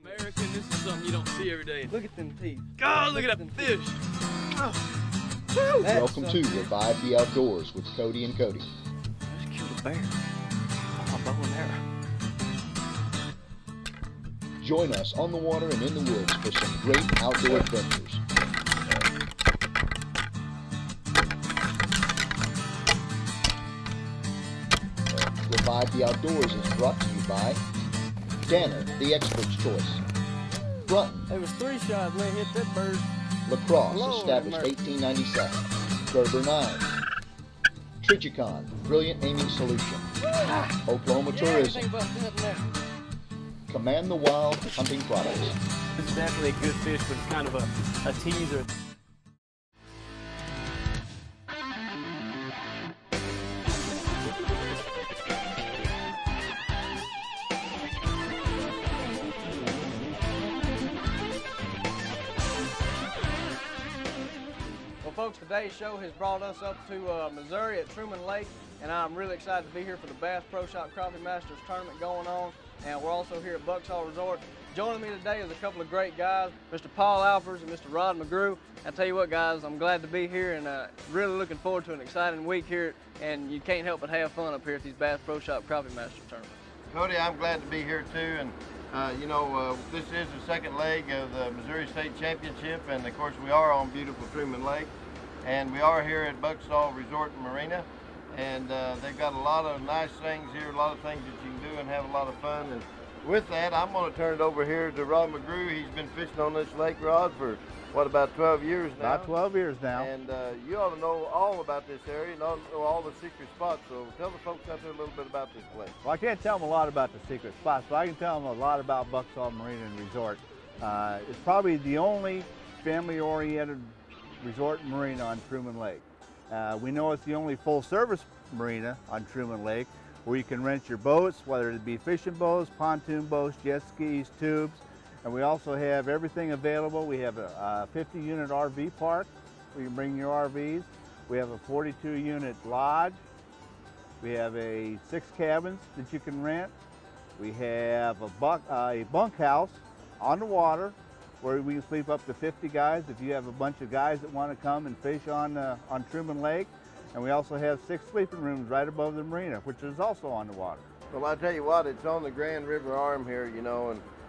American, this is something you don't see every day. Look at them teeth. God, look at that fish. Oh. Welcome to Revive the Outdoors with Cody and Cody. I just killed a bear. My bow and arrow. Join us on the water and in the woods for some great outdoor adventures. Revive the Outdoors is brought to you by Danner, the expert's choice. Brunton, There was 3 shots when they hit that bird. Lacrosse, Lord established mercy. 1897. Gerber Knives. Trigicon, brilliant aiming solution. Oklahoma Yeah, Tourism, think about that now. Command the Wild hunting products. This is definitely a good fish, but it's kind of a teaser. Well, folks, today's show has brought us up to Missouri at Truman Lake, and I'm really excited to be here for the Bass Pro Shop Crappie Masters tournament going on. And we're also here at Buckshaw Resort. Joining me today is a couple of great guys, Mr. Paul Alpers and Mr. Rod McGrew. I tell you what, guys, I'm glad to be here and really looking forward to an exciting week here. And you can't help but have fun up here at these Bass Pro Shop Crappie Masters tournaments. Cody, I'm glad to be here too, and this is the second leg of the Missouri State Championship, and of course we are on beautiful Truman Lake, and we are here at Buckshaw Resort and Marina, and they've got a lot of nice things here, a lot of things that you can do and have a lot of fun. And with that, I'm going to turn it over here to Rod McGrew. He's been fishing on this lake, Rod, for what, about 12 years now? About 12 years now. And you ought to know all about this area and know all the secret spots. So tell the folks out there a little bit about this place. Well, I can't tell them a lot about the secret spots, but I can tell them a lot about Buckshaw Marina and Resort. It's probably the only family-oriented resort and marina on Truman Lake. We know it's the only full-service marina on Truman Lake where you can rent your boats, whether it be fishing boats, pontoon boats, jet skis, tubes. And we also have everything available. We have a 50-unit RV park where you can bring your RVs. We have a 42-unit lodge. We have 6 cabins that you can rent. We have a bunkhouse on the water where we can sleep up to 50 guys if you have a bunch of guys that want to come and fish on Truman Lake. And we also have 6 sleeping rooms right above the marina, which is also on the water. Well, I tell you what, it's on the Grand River Arm here,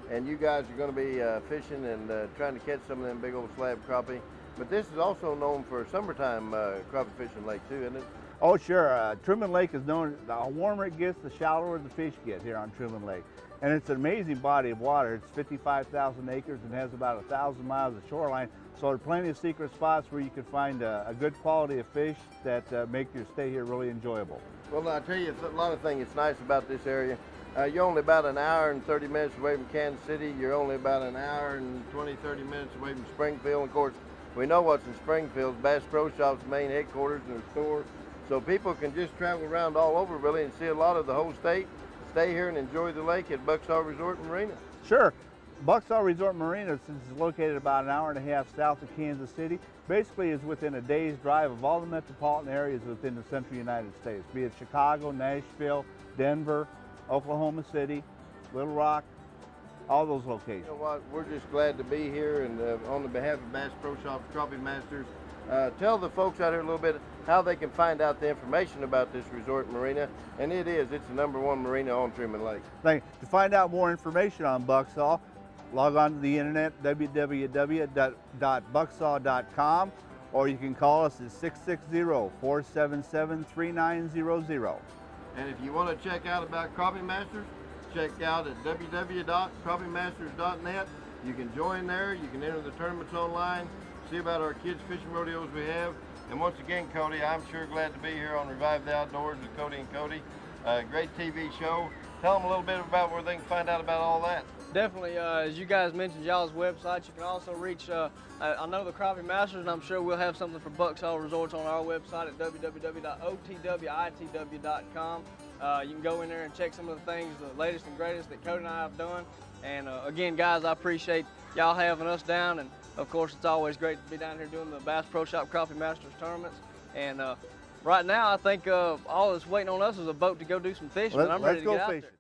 and you guys are going to be fishing and trying to catch some of them big old slab crappie. But this is also known for summertime crappie fishing lake too, isn't it? Oh, sure. Truman Lake is known, the warmer it gets, the shallower the fish get here on Truman Lake. And it's an amazing body of water. It's 55,000 acres and has about 1,000 miles of shoreline. So there are plenty of secret spots where you can find a good quality of fish that make your stay here really enjoyable. Well, I tell you, a lot of things that's nice about this area. You're only about an hour and 30 minutes away from Kansas City. You're only about an hour and 20, 30 minutes away from Springfield. And of course, we know what's in Springfield. Bass Pro Shop's main headquarters and their store. So people can just travel around all over really and see a lot of the whole state. Stay here and enjoy the lake at Buckshaw Resort and Marina. Sure. Buckshaw Resort and Marina, since it's located about an hour and a half south of Kansas City, basically is within a day's drive of all the metropolitan areas within the central United States, be it Chicago, Nashville, Denver, Oklahoma City, Little Rock, all those locations. You know what, we're just glad to be here, and on the behalf of Bass Pro Shop Crappie Masters, tell the folks out here a little bit how they can find out the information about this resort marina, and it's the #1 marina on Truman Lake. To find out more information on Buckshaw, log on to the internet, www.buckshaw.com, or you can call us at 660-477-3900. And if you want to check out about Crappie Masters, check out at www.crappiemasters.net. You can join there, you can enter the tournaments online, see about our kids fishing rodeos we have. And once again, Cody, I'm sure glad to be here on Revive the Outdoors with Cody and Cody. Great TV show. Tell them a little bit about where they can find out about all that. Definitely, as you guys mentioned, y'all's website, you can also reach, I know the Crappie Masters, and I'm sure we'll have something for Buckshaw Resorts on our website at www.otwitw.com. You can go in there and check some of the things, the latest and greatest that Cody and I have done. And again, guys, I appreciate y'all having us down, and of course, it's always great to be down here doing the Bass Pro Shop Crappie Masters tournaments. And right now, I think all that's waiting on us is a boat to go do some fishing, and I'm ready to get out there.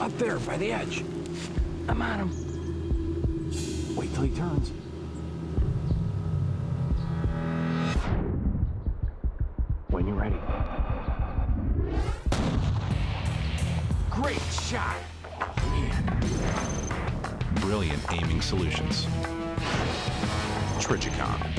Up there, by the edge. I'm on him. Wait till he turns. When you're ready. Great shot. Oh, man. Brilliant aiming solutions. Trichicon.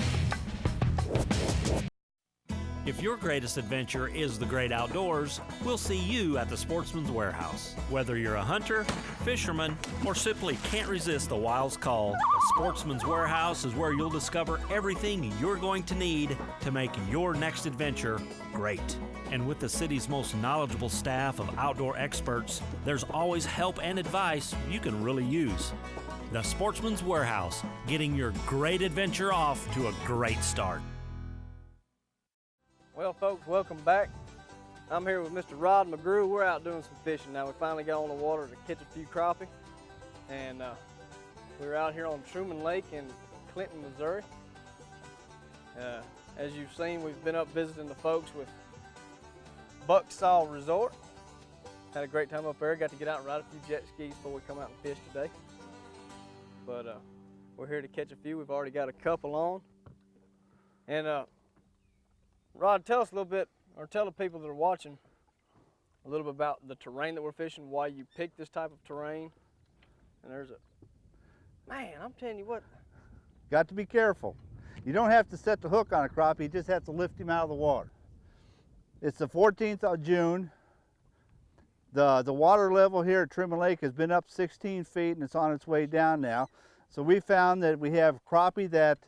If your greatest adventure is the great outdoors, we'll see you at the Sportsman's Warehouse. Whether you're a hunter, fisherman, or simply can't resist the wild's call, the Sportsman's Warehouse is where you'll discover everything you're going to need to make your next adventure great. And with the city's most knowledgeable staff of outdoor experts, there's always help and advice you can really use. The Sportsman's Warehouse, getting your great adventure off to a great start. Well, folks, welcome back. I'm here with Mr. Rod McGrew. We're out doing some fishing now. We finally got on the water to catch a few crappie. And we're out here on Truman Lake in Clinton, Missouri. As you've seen, we've been up visiting the folks with Bucksaw Resort. Had a great time up there. Got to get out and ride a few jet skis before we come out and fish today. But we're here to catch a few. We've already got a couple on. And Rod, tell us a little bit, or tell the people that are watching a little bit about the terrain that we're fishing, why you picked this type of terrain. And there's a, man, I'm telling you what. Got to be careful. You don't have to set the hook on a crappie, you just have to lift him out of the water. It's the 14th of June. The water level here at Truman Lake has been up 16 feet and it's on its way down now. So we found that we have crappie that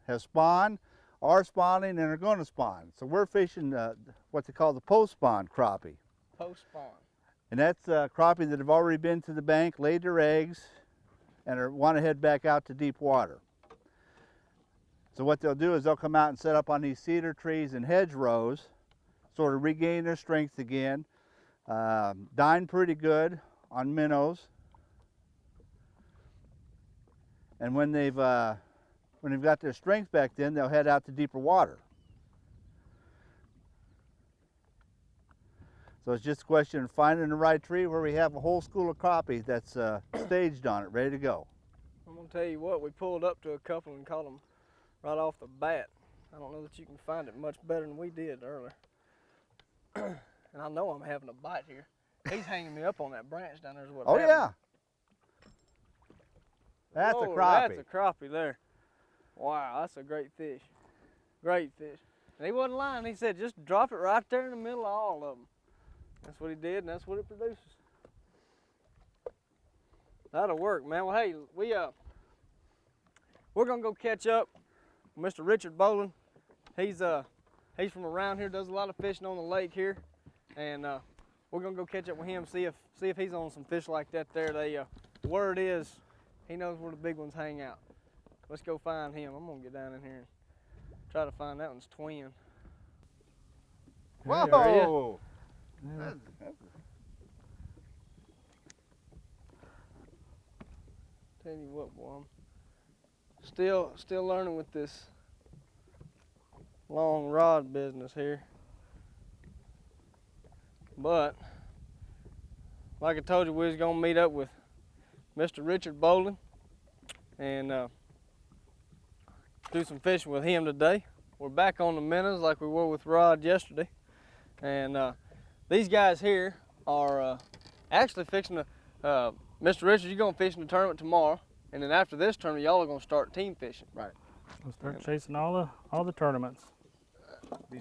have spawned, are spawning, and are going to spawn. So we're fishing what they call the post-spawn crappie. Post-spawn. And that's crappie that have already been to the bank, laid their eggs, and want to head back out to deep water. So what they'll do is they'll come out and set up on these cedar trees and hedgerows, sort of regain their strength again, dine pretty good on minnows. And when they've got their strength back, then they'll head out to deeper water. So it's just a question of finding the right tree where we have a whole school of crappie that's staged on it, ready to go. I'm gonna tell you what, we pulled up to a couple and caught them right off the bat. I don't know that you can find it much better than we did earlier. And I know I'm having a bite here. He's hanging me up on that branch down there is what's happening. Yeah. That's Whoa, a crappie. That's a crappie there. Wow, that's a great fish. Great fish. And he wasn't lying. He said, just drop it right there in the middle of all of them. That's what he did, and that's what it produces. That'll work, man. Well, hey, we're gonna go catch up with Mr. Richard Boland. He's from around here, does a lot of fishing on the lake here, and we're gonna go catch up with him, see if he's on some fish like that there. The word is, he knows where the big ones hang out. Let's go find him. I'm gonna get down in here and try to find that one's twin. Whoa! Tell you what, boy, I'm still learning with this long rod business here. But like I told you, we was gonna meet up with Mr. Richard Boland and do some fishing with him today. We're back on the minnows like we were with Rod yesterday. And these guys here are actually fixing to, Mr. Richard, you're going to fish in the tournament tomorrow. And then after this tournament, y'all are going to start team fishing. Right. We'll start chasing all the tournaments.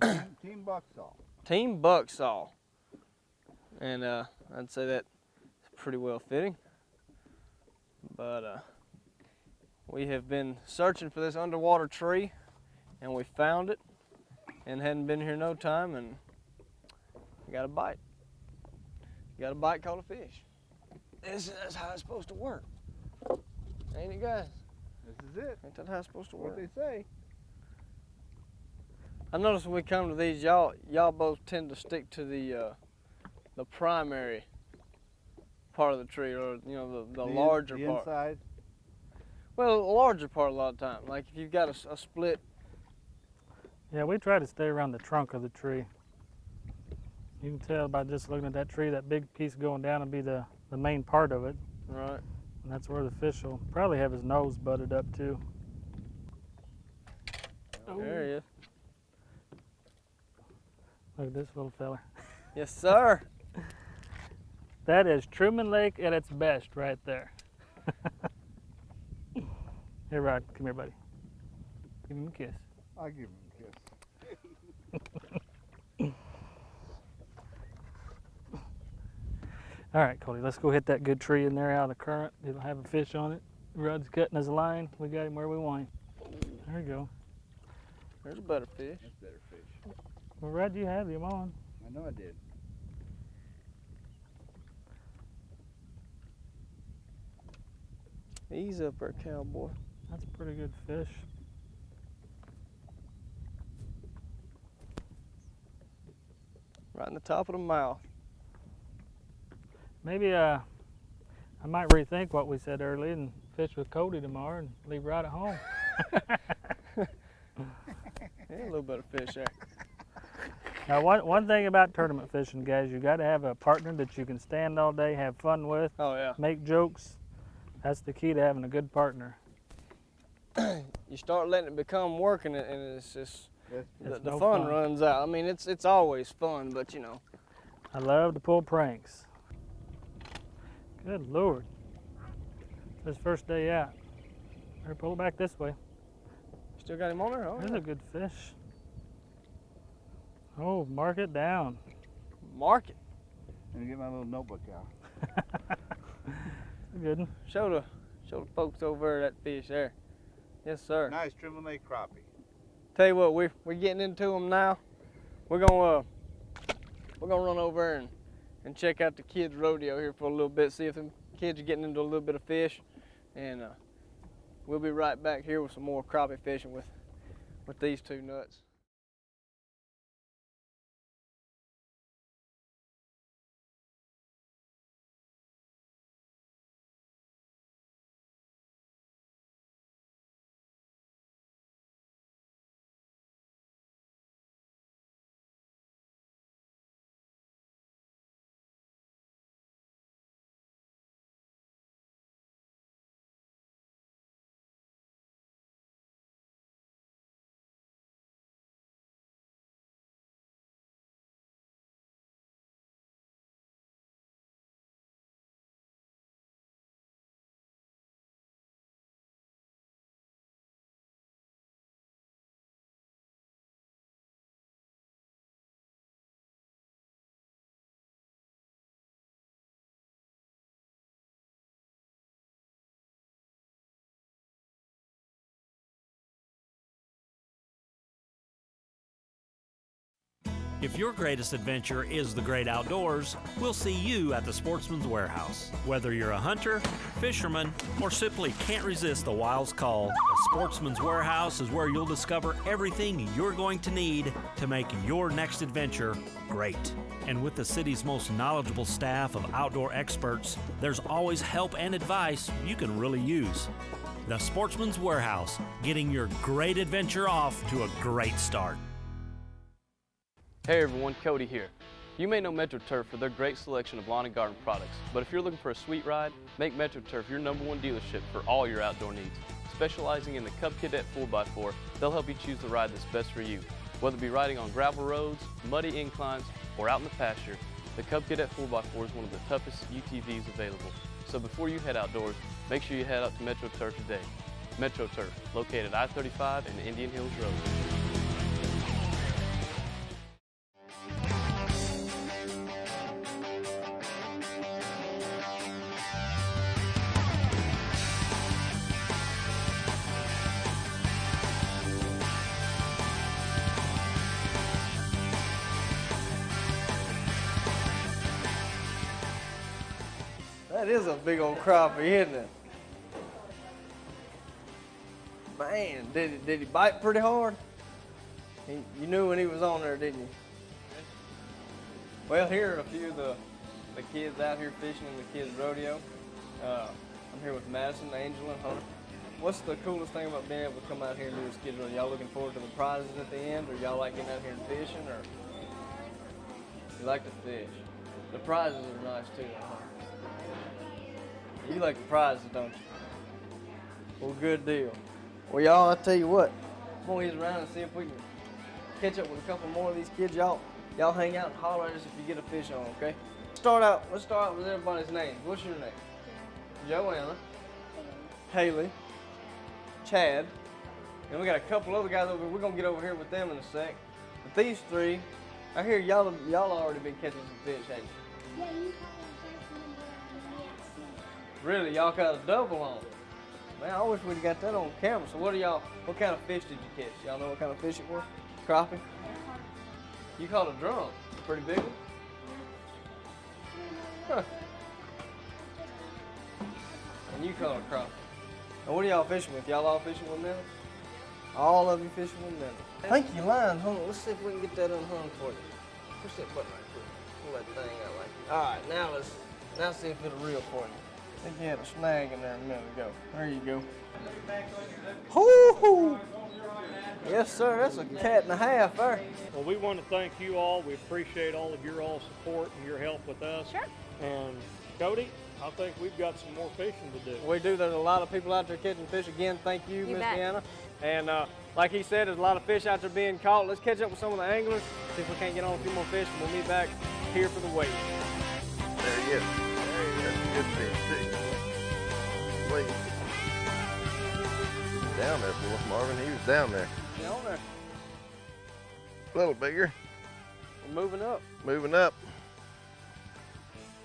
Team Bucksaw. Team Bucksaw. And I'd say that's pretty well fitting. But we have been searching for this underwater tree, and we found it, and hadn't been here no time, and we got a bite. Got a bite, caught a fish. That's how it's supposed to work. Ain't it, guys? This is it. Ain't that how it's supposed to work? What they say. I notice when we come to these, y'all both tend to stick to the primary part of the tree, or the larger part. Inside. Well, the larger part a lot of times. Like if you've got a split. Yeah, we try to stay around the trunk of the tree. You can tell by just looking at that tree, that big piece going down will be the the main part of it. Right. And that's where the fish will probably have his nose butted up too. There he is. Look at this little fella. Yes, sir. That is Truman Lake at its best right there. Here, Rod, come here, buddy. Give him a kiss. I'll give him a kiss. All right, Cody, let's go hit that good tree in there out of the current. It'll have a fish on it. Rod's cutting his line. We got him where we want him. There we go. There's a better fish. That's better fish. Well, Rod, you have him on. I know I did. Ease up there, cowboy. That's a pretty good fish. Right in the top of the mouth. Maybe I might rethink what we said earlier and fish with Cody tomorrow and leave Rod at home. Yeah, a little bit of fish there. Now, one thing about tournament fishing, guys, you got to have a partner that you can stand all day, have fun with, Oh, yeah. make jokes. That's the key to having a good partner. You start letting it become work, and it's just the no fun fun. runs out. I mean, it's always fun, but you know. I love to pull pranks. Good Lord. This first day out. Better pull it back this way. Still got him on there? Oh, There's yeah. a good fish. Oh, mark it down. Mark it. Let me get my little notebook out. Good one. Show the folks over that fish there. Yes, sir. Nice Truman Lake crappie. Tell you what, we're getting into them now. We're gonna run over and check out the kids' rodeo here for a little bit, see if them kids are getting into a little bit of fish, and we'll be right back here with some more crappie fishing with these two nuts. If your greatest adventure is the great outdoors, we'll see you at the Sportsman's Warehouse. Whether you're a hunter, fisherman, or simply can't resist the wild's call, the Sportsman's Warehouse is where you'll discover everything you're going to need to make your next adventure great. And with the city's most knowledgeable staff of outdoor experts, there's always help and advice you can really use. The Sportsman's Warehouse, getting your great adventure off to a great start. Hey everyone, Cody here. You may know MetroTurf for their great selection of lawn and garden products, but if you're looking for a sweet ride, make MetroTurf your #1 dealership for all your outdoor needs. Specializing in the Cub Cadet 4x4, they'll help you choose the ride that's best for you. Whether it be riding on gravel roads, muddy inclines, or out in the pasture, the Cub Cadet 4x4 is one of the toughest UTVs available. So before you head outdoors, make sure you head out to MetroTurf today. MetroTurf, located I-35 and Indian Hills Road. That is a big old crappie, isn't it? Man, did he bite pretty hard? You knew when he was on there, didn't you? Well, here are a few of the kids out here fishing in the kids' rodeo. I'm here with Madison, Angel, and Hunter. What's the coolest thing about being able to come out here and do this kids' rodeo? Y'all looking forward to the prizes at the end, or y'all like getting out here and fishing, or you like to fish? The prizes are nice too, huh? You like the prizes, don't you? Well, good deal. Well, y'all, I tell you what, I'm gonna ease around and see if we can catch up with a couple more of these kids. Y'all hang out and holler at us if you get a fish on, okay? Let's start out with everybody's names. What's your name? Joanna. Haley. Chad. And we got a couple other guys over here. We're gonna get over here with them in a sec. But these three, I hear y'all already been catching some fish, haven't you? Yeah, you caught the first number and we had six. Really, y'all got a double on. Man, I wish we'd got that on camera. So what kind of fish did you catch? Y'all know what kind of fish it was? Crappie? You caught a drum. A pretty big one? Huh. And you caught a crappie. And what are y'all fishing with? Y'all all fishing with minnows? All of you fishing with minnows. I think your line's hung. Let's see if we can get that unhung for you. Push that button right quick. Pull that thing out like that. All right, now see if it'll reel for you. I think you had a snag in there a minute ago. There you go. Hoo-hoo! Yes, sir. That's a cat and a half there. Well, we want to thank you all. We appreciate all of your all support and your help with us. Sure. And Cody, I think we've got some more fishing to do. We do. There's a lot of people out there catching fish. Again, thank you, Miss Deanna. And like he said, there's a lot of fish out there being caught. Let's catch up with some of the anglers, see if we can't get on a few more fish, and we'll meet back here for the weigh. There he is. That's a good fish, too. Wait. Down there, boy, Marvin. He was down there. Down there. A little bigger. We're moving up. Moving up.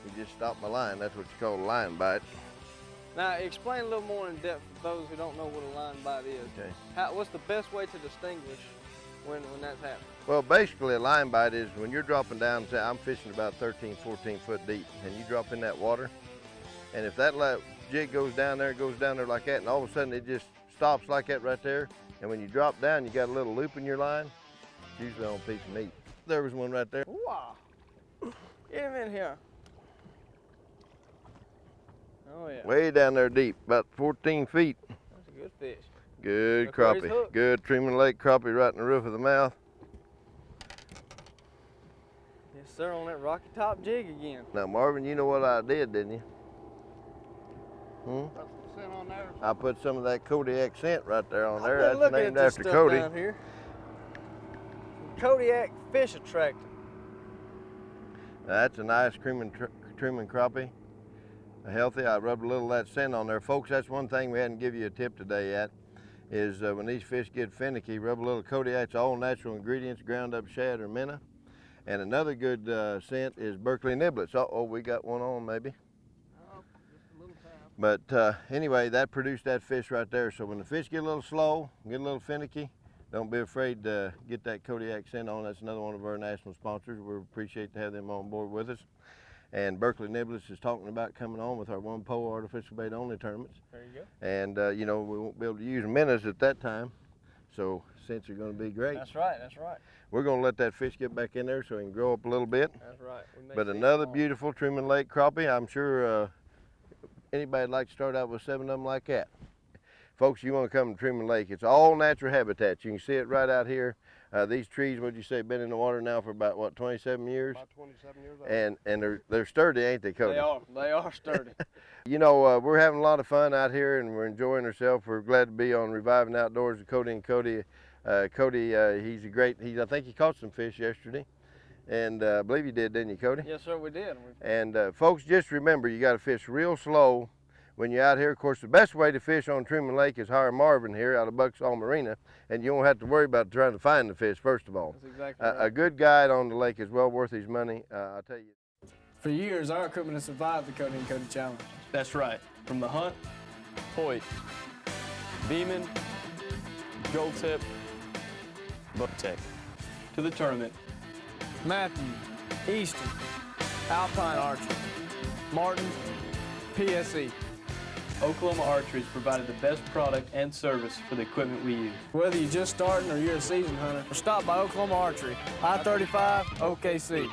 He just stopped my line. That's what you call a line bite. Now, explain a little more in depth for those who don't know what a line bite is. Okay. What's the best way to distinguish when that's happening? Well, basically, a line bite is when you're dropping down, say I'm fishing about 13, 14 foot deep, and you drop in that water, and if that jig goes down there like that, and all of a sudden it just stops like that right there, and when you drop down, you got a little loop in your line, it's usually on a piece of meat. There was one right there. Wow. Get him in here. Oh, yeah. Way down there deep, about 14 feet. That's a good fish. Good Look where he's crappie. hooked. Good Truman Lake crappie right in the roof of the mouth. Yes, sir, on that rocky top jig again. Now, Marvin, you know what I did, didn't you? Put some scent on there. I put some of that Kodiak scent right there on there. I've been That's looking named at this after stuff Cody. down here. Kodiak fish attractant. Now, that's a nice Truman crappie. Healthy. I rubbed a little of that scent on there. Folks, that's one thing we hadn't give you a tip today yet, is when these fish get finicky, rub a little Kodiak. It's all natural ingredients, ground up shad or minnow. And another good scent is Berkeley niblets. Uh-oh, we got one on maybe. Oh, just a little tap. But anyway, that produced that fish right there. So when the fish get a little slow, get a little finicky, don't be afraid to get that Kodiak scent on. That's another one of our national sponsors. We appreciate to have them on board with us. And Berkeley Niblets is talking about coming on with our one pole artificial bait only tournaments. There you go. And you know, we won't be able to use minnows at that time, so scents are going to be great. That's right, that's right. We're going to let that fish get back in there so he can grow up a little bit. That's right. But another beautiful Truman Lake crappie. I'm sure anybody'd like to start out with 7 of them like that. Folks, you want to come to Truman Lake. It's all natural habitat. You can see it right out here. These trees, what'd you say, been in the water now for about, what, 27 years? About 27 years. And they're sturdy, ain't they, Cody? They are sturdy. You know, we're having a lot of fun out here and we're enjoying ourselves. We're glad to be on Reviving Outdoors with Cody and Cody. Cody, he's a great, I think he caught some fish yesterday. And I believe you did, didn't you, Cody? Yes, sir, we did. And folks, just remember, you got to fish real slow when you're out here. Of course, the best way to fish on Truman Lake is hire Marvin here out of Bucksall Marina, and you won't have to worry about trying to find the fish, first of all. That's exactly right. A good guide on the lake is well worth his money, I'll tell you. For years, our equipment has survived the Cody and Cody Challenge. That's right. From the hunt, Hoyt, Beeman, Gold Tip, Buck-Tech, to the tournament, Matthew, Easton, Alpine Archery, Martin, PSE. Oklahoma Archery has provided the best product and service for the equipment we use. Whether you're just starting or you're a seasoned hunter, stop by Oklahoma Archery, I-35, OKC.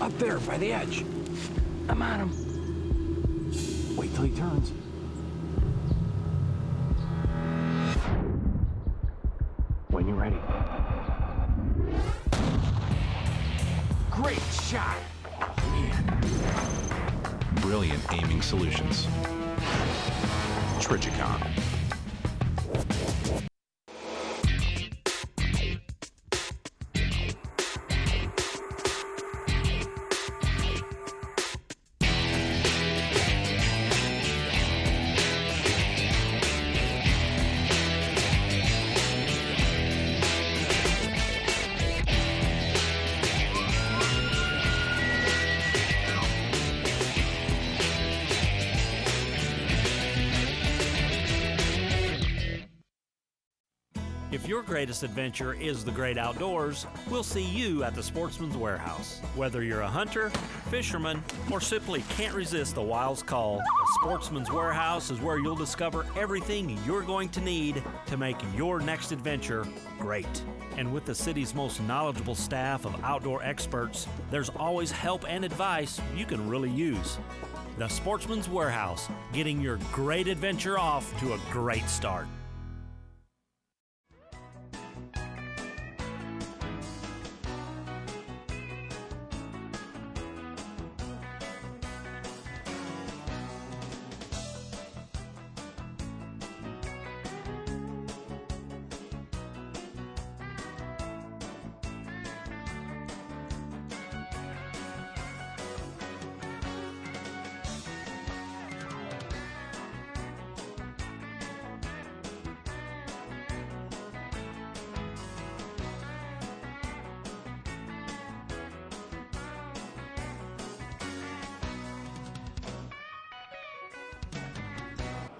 Up there, by the edge. I'm on him. Wait till he turns. When you're ready. Solutions. Trigicon. If your greatest adventure is the great outdoors, we'll see you at the Sportsman's Warehouse. Whether you're a hunter, fisherman, or simply can't resist the wild's call, the Sportsman's Warehouse is where you'll discover everything you're going to need to make your next adventure great. And with the city's most knowledgeable staff of outdoor experts, there's always help and advice you can really use. The Sportsman's Warehouse, getting your great adventure off to a great start.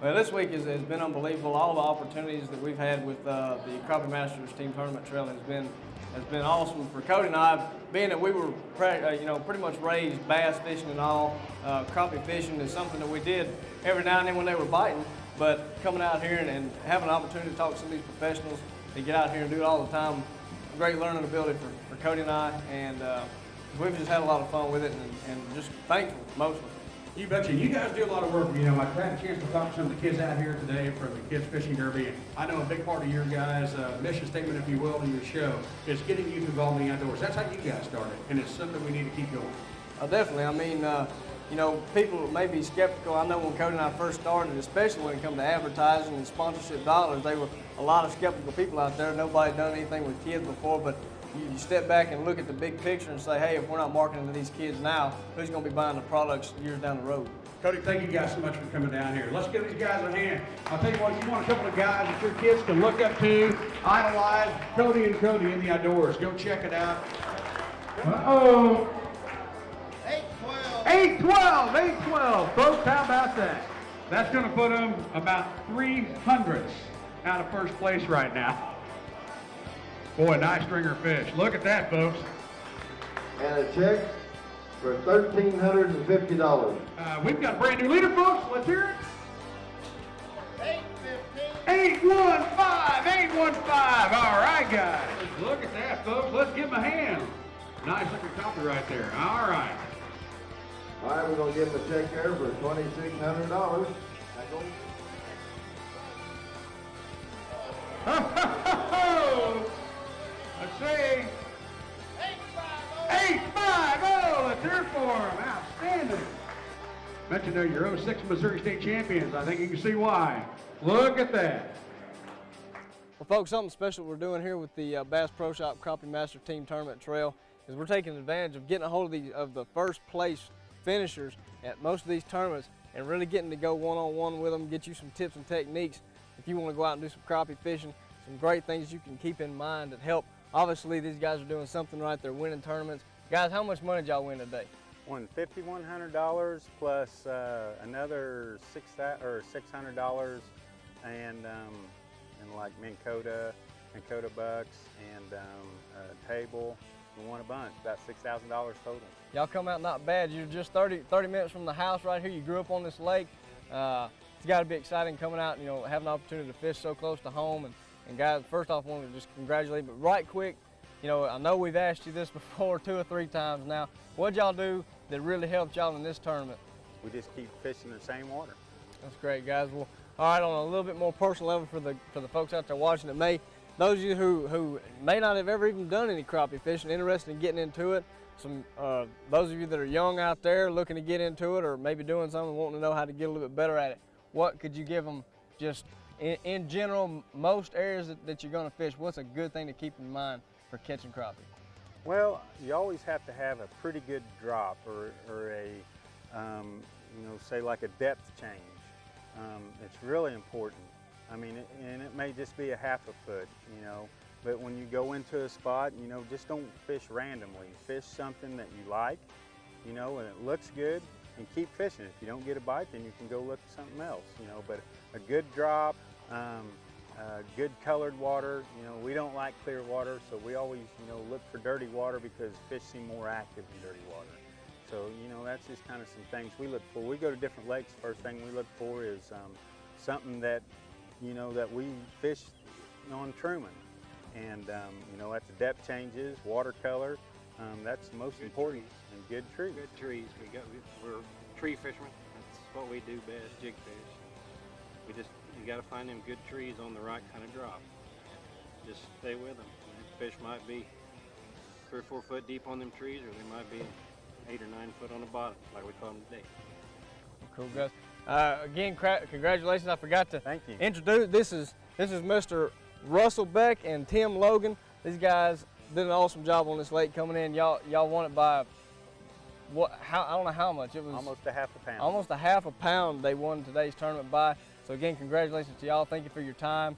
Well, this week has been unbelievable. All the opportunities that we've had with the Crappie Masters Team Tournament Trail has been awesome for Cody and I. Being that we were pretty much raised bass fishing and all, crappie fishing is something that we did every now and then when they were biting. But coming out here and having an opportunity to talk to some of these professionals and get out here and do it all the time, great learning ability for Cody and I. And we've just had a lot of fun with it and just thankful mostly. You betcha. You guys do a lot of work. You know, I've had a chance to talk to some of the kids out here today from the Kids Fishing Derby. And I know a big part of your guys' mission statement, if you will, in your show is getting youth involved in the outdoors. That's how you guys started, and it's something we need to keep going. Definitely. I mean, people may be skeptical. I know when Cody and I first started, especially when it comes to advertising and sponsorship dollars, there were a lot of skeptical people out there. Nobody done anything with kids before, but you step back and look at the big picture and say, hey, if we're not marketing to these kids now, who's going to be buying the products years down the road? Cody, thank you guys so much for coming down here. Let's give these guys a hand. I'll tell you what, if you want a couple of guys that your kids can look up to, idolize, Cody and Cody in the outdoors. Go check it out. Uh-oh. 812. 812. Folks, how about that? That's going to put them about 300 out of first place right now. Boy, nice stringer fish. Look at that, folks. And a check for $1,350. We've got a brand new leader, folks. Let's hear it. 815. All right, guys. Look at that, folks. Let's give them a hand. Nice looking copy right there. All right. All right, we're going to give him a check there for $2,600. Let's see. 850. Let's hear it for him. Outstanding. Mentioned there, your 06 Missouri State champions. I think you can see why. Look at that. Well, folks, something special we're doing here with the Bass Pro Shop Crappie Master Team Tournament Trail is we're taking advantage of getting a hold of the first place finishers at most of these tournaments and really getting to go one-on-one with them, get you some tips and techniques if you want to go out and do some crappie fishing, some great things you can keep in mind that help. Obviously, these guys are doing something right. They're winning tournaments. Guys, how much money did y'all win today? Won $5,100 plus another $600 and like Minn Kota bucks and a table. We won a bunch, about $6,000 total. Y'all come out not bad. You're just 30 minutes from the house right here. You grew up on this lake. It's got to be exciting coming out and having an opportunity to fish so close to home. And guys, first off, I want to just congratulate you. But right quick, I know we've asked you this before 2 or 3 times now. What'd y'all do that really helped y'all in this tournament? We just keep fishing the same water. That's great, guys. Well, all right, on a little bit more personal level for the folks out there watching those of you who may not have ever even done any crappie fishing, interested in getting into it, those of you that are young out there looking to get into it, or maybe doing something, wanting to know how to get a little bit better at it, what could you give them just in general, most areas that you're going to fish, what's a good thing to keep in mind for catching crappie? Well, you always have to have a pretty good drop or a, you know, say like a depth change. It's really important. I mean, and it may just be a half a foot, you know, but when you go into a spot, you know, just don't fish randomly. Fish something that you like, you know, and it looks good, and keep fishing. If you don't get a bite, then you can go look at something else, you know, but a good drop, good colored water. You know, we don't like clear water, so we always, you know, look for dirty water because fish seem more active in dirty water. So, you know, that's just kind of some things we look for. We go to different lakes, first thing we look for is something that, you know, that we fish on Truman. And, you know, that's the depth changes, watercolor, that's most important, and good trees. Good trees. We're tree fishermen. That's what we do best, jig fish. You got to find them good trees on the right kind of drop. Just stay with them. The fish might be 3 or 4 foot deep on them trees, or they might be 8 or 9 foot on the bottom, like we caught them today. Cool, guys. Again, congratulations. I forgot to Thank you. introduce. This is Mr. Russell Beck and Tim Logan. These guys did an awesome job on this lake coming in. Y'all won it by what? I don't know how much. It was almost a half a pound. Almost a half a pound they won today's tournament by. So again, congratulations to y'all. Thank you for your time.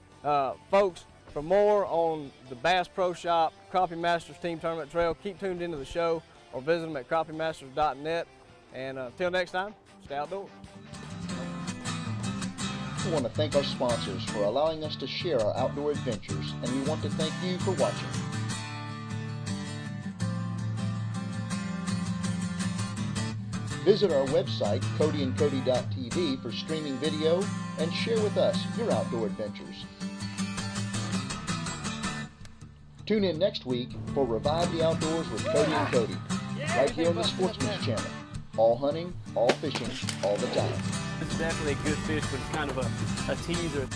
Folks, for more on the Bass Pro Shop Crappie Masters Team Tournament Trail, keep tuned into the show or visit them at crappiemasters.net. And until next time, stay outdoors. We want to thank our sponsors for allowing us to share our outdoor adventures, and we want to thank you for watching. Visit our website, codyandcody.tv, for streaming video and share with us your outdoor adventures. Tune in next week for Revive the Outdoors with Cody and Cody, right here on the Sportsman's Channel. All hunting, all fishing, all the time. It's definitely a good fish, but it's kind of a teaser.